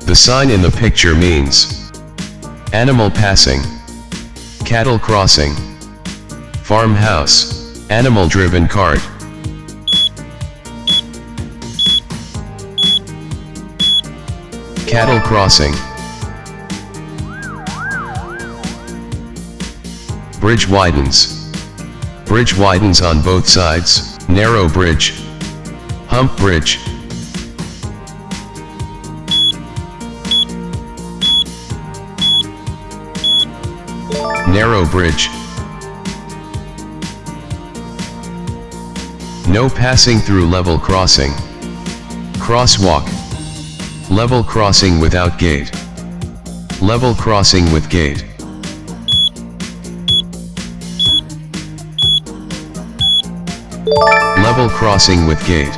The sign in the picture means animal passing, cattle crossing, farmhouse, animal-driven cart. Cattle crossing. Bridge widens. Bridge widens on both sides, narrow bridge. Hump bridge. Narrow bridge. No passing through level crossing. Crosswalk. Level crossing without gate. Level crossing with gate. Level crossing with gate.